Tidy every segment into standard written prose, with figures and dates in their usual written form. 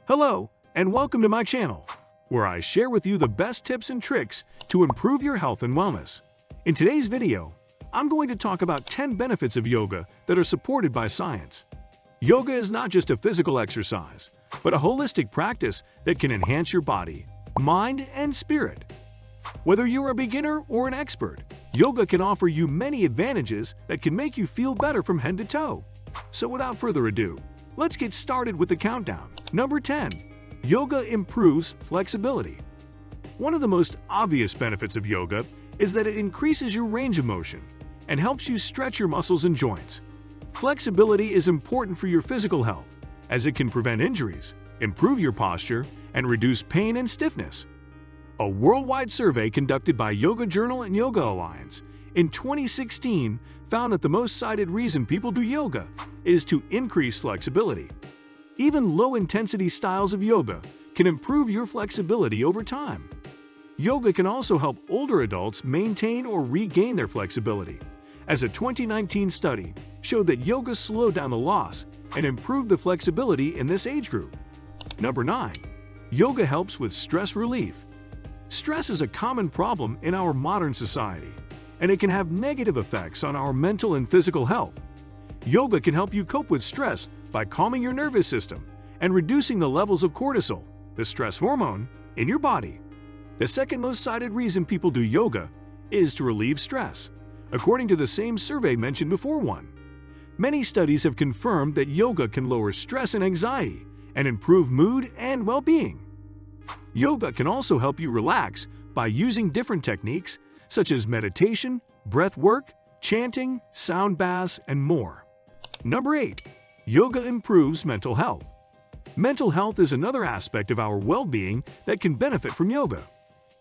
Hello, and welcome to my channel, where I share with you the best tips and tricks to improve your health and wellness. In today's video, I'm going to talk about 10 benefits of yoga that are supported by science. Yoga is not just a physical exercise, but a holistic practice that can enhance your body, mind, and spirit. Whether you're a beginner or an expert, yoga can offer you many advantages that can make you feel better from head to toe. So without further ado, let's get started with the countdown. Number 10. Yoga improves flexibility. One of the most obvious benefits of yoga is that it increases your range of motion and helps you stretch your muscles and joints. Flexibility is important for your physical health, as it can prevent injuries, improve your posture, and reduce pain and stiffness. A worldwide survey conducted by Yoga Journal and Yoga Alliance in 2016 found that the most cited reason people do yoga is to increase flexibility. Even low-intensity styles of yoga can improve your flexibility over time. Yoga can also help older adults maintain or regain their flexibility, as a 2019 study showed that yoga slowed down the loss and improved the flexibility in this age group. Number 9. Yoga helps with stress relief. Stress is a common problem in our modern society, and it can have negative effects on our mental and physical health. Yoga can help you cope with stress by calming your nervous system and reducing the levels of cortisol, the stress hormone, in your body. The second most cited reason people do yoga is to relieve stress, according to the same survey mentioned before one. Many studies have confirmed that yoga can lower stress and anxiety and improve mood and well-being. Yoga can also help you relax by using different techniques such as meditation, breath work, chanting, sound baths, and more. Number 8. Yoga improves mental health. Mental health is another aspect of our well-being that can benefit from yoga.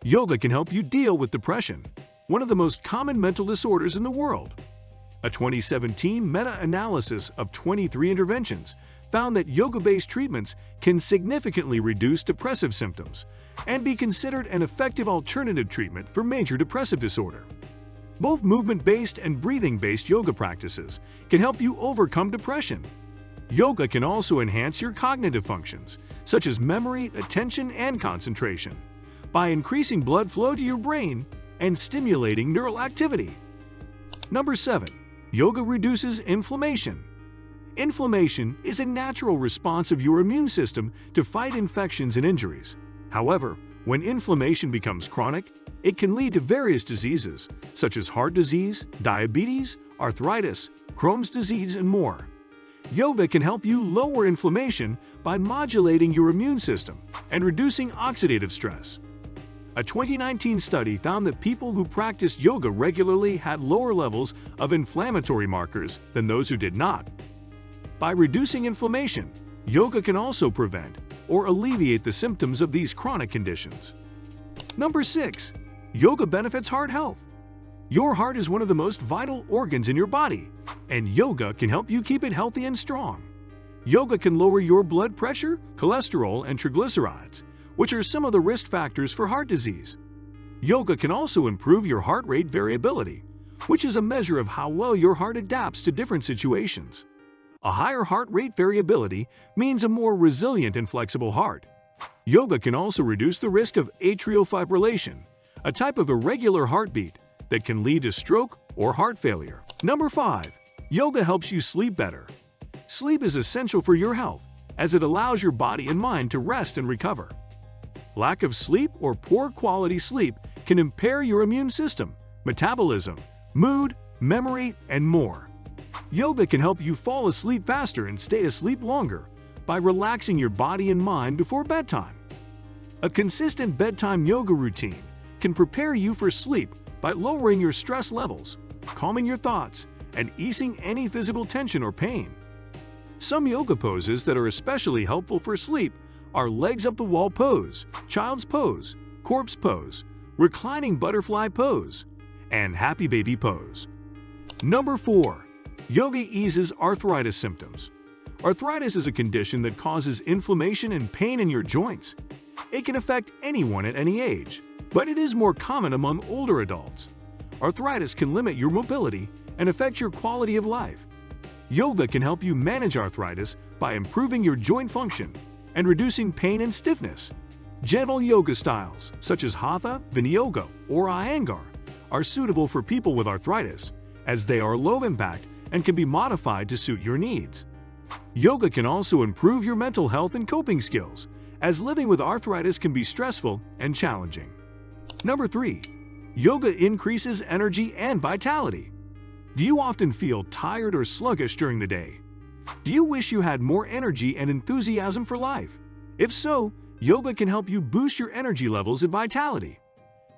Yoga can help you deal with depression, one of the most common mental disorders in the world. A 2017 meta-analysis of 23 interventions found that yoga-based treatments can significantly reduce depressive symptoms and be considered an effective alternative treatment for major depressive disorder. Both movement-based and breathing-based yoga practices can help you overcome depression. Yoga can also enhance your cognitive functions, such as memory, attention, and concentration, by increasing blood flow to your brain and stimulating neural activity. Number 7. Yoga reduces inflammation. Inflammation is a natural response of your immune system to fight infections and injuries. However, when inflammation becomes chronic, it can lead to various diseases, such as heart disease, diabetes, arthritis, Crohn's disease, and more. Yoga can help you lower inflammation by modulating your immune system and reducing oxidative stress. A 2019 study found that people who practiced yoga regularly had lower levels of inflammatory markers than those who did not. By reducing inflammation, yoga can also prevent or alleviate the symptoms of these chronic conditions. Number 6. Yoga benefits heart health. Your heart is one of the most vital organs in your body, and yoga can help you keep it healthy and strong. Yoga can lower your blood pressure, cholesterol, and triglycerides, which are some of the risk factors for heart disease. Yoga can also improve your heart rate variability, which is a measure of how well your heart adapts to different situations. A higher heart rate variability means a more resilient and flexible heart. Yoga can also reduce the risk of atrial fibrillation, a type of irregular heartbeat that can lead to stroke or heart failure. Number 5. Yoga helps you sleep better. Sleep is essential for your health, as it allows your body and mind to rest and recover. Lack of sleep or poor quality sleep can impair your immune system, metabolism, mood, memory, and more. Yoga can help you fall asleep faster and stay asleep longer by relaxing your body and mind before bedtime. A consistent bedtime yoga routine can prepare you for sleep by lowering your stress levels, calming your thoughts, and easing any physical tension or pain. Some yoga poses that are especially helpful for sleep are legs up the wall pose, child's pose, corpse pose, reclining butterfly pose, and happy baby pose. Number 4. Yoga eases arthritis symptoms. Arthritis is a condition that causes inflammation and pain in your joints. It can affect anyone at any age, but it is more common among older adults. Arthritis can limit your mobility and affect your quality of life. Yoga can help you manage arthritis by improving your joint function and reducing pain and stiffness. Gentle yoga styles, such as Hatha, Vinyasa, or Iyengar, are suitable for people with arthritis, as they are low impact and can be modified to suit your needs. Yoga can also improve your mental health and coping skills, as living with arthritis can be stressful and challenging. Number 3. Yoga increases energy and vitality. Do you often feel tired or sluggish during the day? Do you wish you had more energy and enthusiasm for life? If so, yoga can help you boost your energy levels and vitality.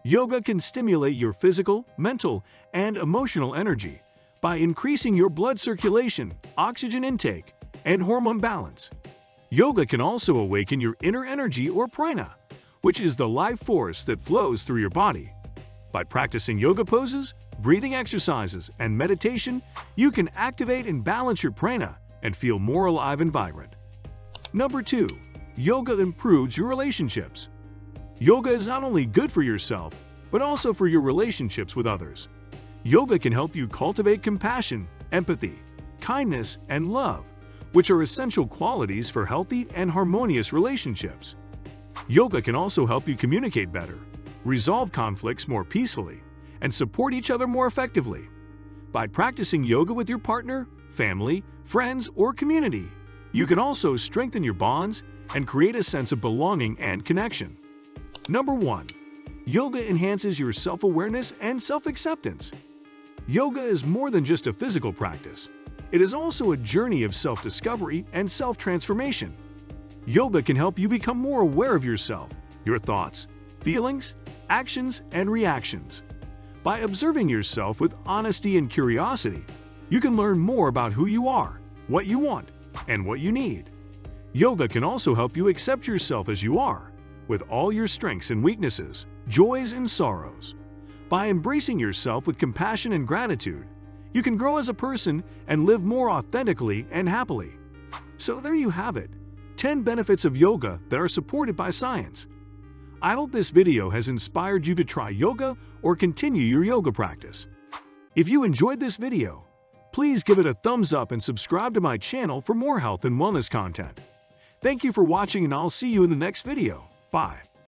Yoga can stimulate your physical, mental, and emotional energy by increasing your blood circulation, oxygen intake, and hormone balance. Yoga can also awaken your inner energy or prana, which is the life force that flows through your body. By practicing yoga poses, breathing exercises, and meditation, you can activate and balance your prana and feel more alive and vibrant. Number 2. Yoga improves your relationships. Yoga is not only good for yourself, but also for your relationships with others. Yoga can help you cultivate compassion, empathy, kindness, and love, which are essential qualities for healthy and harmonious relationships. Yoga can also help you communicate better, resolve conflicts more peacefully, and support each other more effectively. By practicing yoga with your partner, family, friends, or community, you can also strengthen your bonds and create a sense of belonging and connection. Number 1. Yoga enhances your self-awareness and self-acceptance. Yoga is more than just a physical practice. It is also a journey of self-discovery and self-transformation. Yoga can help you become more aware of yourself, your thoughts, feelings, actions, and reactions. By observing yourself with honesty and curiosity, you can learn more about who you are, what you want, and what you need. Yoga can also help you accept yourself as you are, with all your strengths and weaknesses, joys and sorrows. By embracing yourself with compassion and gratitude, you can grow as a person and live more authentically and happily. So there you have it, 10 benefits of yoga that are supported by science. I hope this video has inspired you to try yoga or continue your yoga practice. If you enjoyed this video, please give it a thumbs up and subscribe to my channel for more health and wellness content. Thank you for watching, and I'll see you in the next video. Bye.